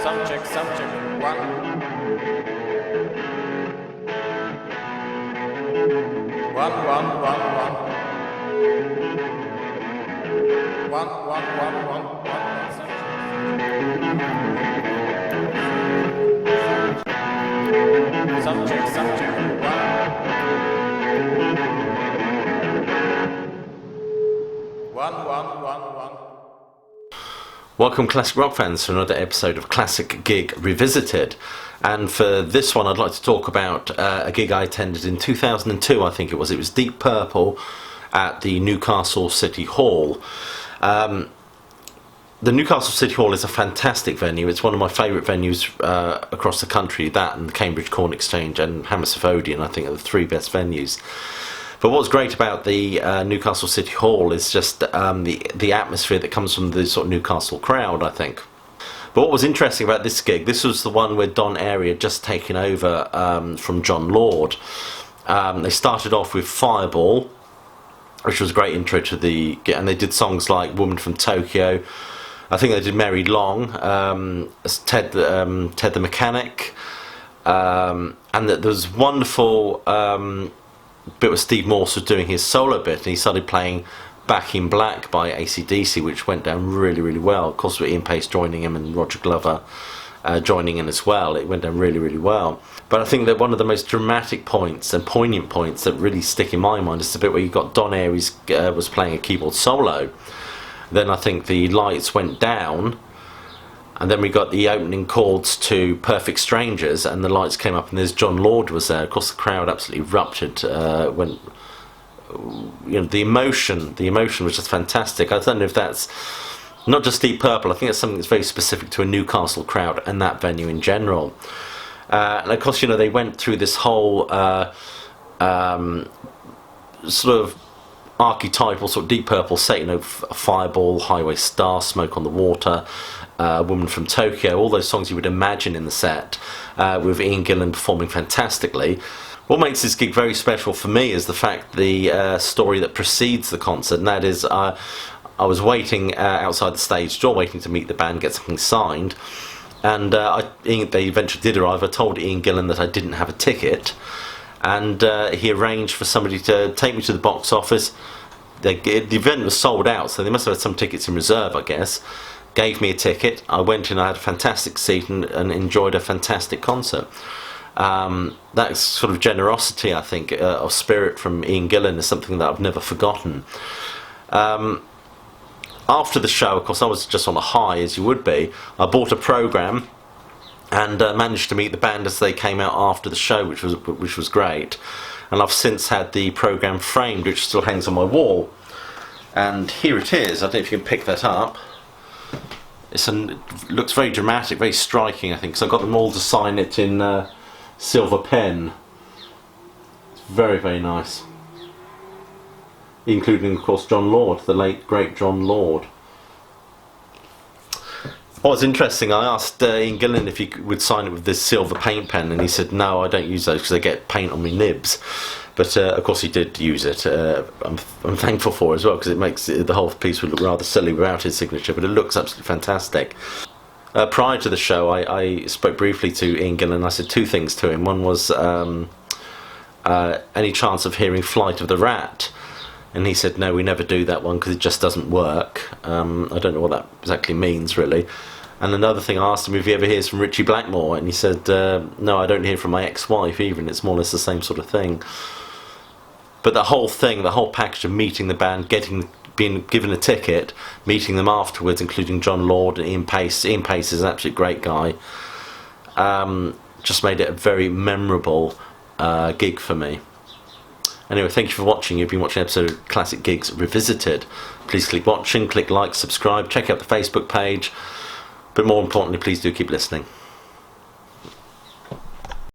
Sound check. Sound check. One. Welcome classic rock fans to another episode of Classic Gig Revisited, and for this one I'd like to talk about a gig I attended in 2002, I think it was Deep Purple at the Newcastle City Hall. The Newcastle City Hall is a fantastic venue. It's one of my favourite venues across the country. That and the Cambridge Corn Exchange and Hammersmith Odeon, I think, are the three best venues. But what's great about the Newcastle City Hall is just the atmosphere that comes from the sort of Newcastle crowd, I think. But what was interesting about this gig, this was the one where Don Airey had just taken over from John Lord. They started off with Fireball, which was a great intro to the gig, and they did songs like Woman from Tokyo. I think they did Mary Long, as Ted the Mechanic, and that there was wonderful bit where Steve Morse was doing his solo bit, and he started playing Back in Black by AC/DC, which went down really, really well. Of course, with Ian Pace joining him and Roger Glover joining in as well, it went down really, really well. But I think that one of the most dramatic points and poignant points that really stick in my mind is the bit where you got Don Airey was playing a keyboard solo. Then I think the lights went down, and then we got the opening chords to Perfect Strangers, and the lights came up, and there's John Lord was there. Of course, the crowd absolutely ruptured when, you know, the emotion was just fantastic. I don't know if that's not just Deep Purple. I think it's something that's very specific to a Newcastle crowd and that venue in general. And of course, you know, they went through this whole sort of archetypal sort of Deep Purple set, you know, Fireball, Highway Star, Smoke on the Water, Woman from Tokyo, all those songs you would imagine in the set, with Ian Gillan performing fantastically. What makes this gig very special for me is the fact the story that precedes the concert, and that is I was waiting outside the stage door, waiting to meet the band, get something signed, and they eventually did arrive. I told Ian Gillan that I didn't have a ticket, and he arranged for somebody to take me to the box office. The event was sold out, so they must have had some tickets in reserve, I guess. Gave me a ticket. I went in, I had a fantastic seat and enjoyed a fantastic concert. That sort of generosity, I think, of spirit from Ian Gillan is something that I've never forgotten. After the show, of course, I was just on a high, as you would be. I bought a programme and managed to meet the band as they came out after the show, which was great. And I've since had the programme framed, which still hangs on my wall. And here it is. I don't know if you can pick that up. It looks very dramatic, very striking, I think. So I got them all to sign it in silver pen. It's very, very nice. Including, of course, John Lord, the late, great John Lord. What was interesting, I asked Ian Gillan if he would sign it with this silver paint pen, and he said, no, I don't use those because they get paint on my nibs. But of course he did use it. I'm thankful for it as well, because it makes the whole piece would look rather silly without his signature, but it looks absolutely fantastic. Prior to the show, I spoke briefly to Ian Gillan. I said two things to him. One was any chance of hearing Flight of the Rat, and he said no, we never do that one because it just doesn't work. I don't know what that exactly means, really. And another thing, I asked him if he ever hears from Richie Blackmore, and he said no, I don't hear from my ex-wife either, and it's more or less the same sort of thing. But the whole thing, the whole package of meeting the band, being given a ticket, meeting them afterwards, including John Lord and Ian Pace. Ian Pace is an absolute great guy. Just made it a very memorable gig for me. Anyway, thank you for watching. You've been watching an episode of Classic Gigs Revisited. Please click watching, click like, subscribe, check out the Facebook page. But more importantly, please do keep listening.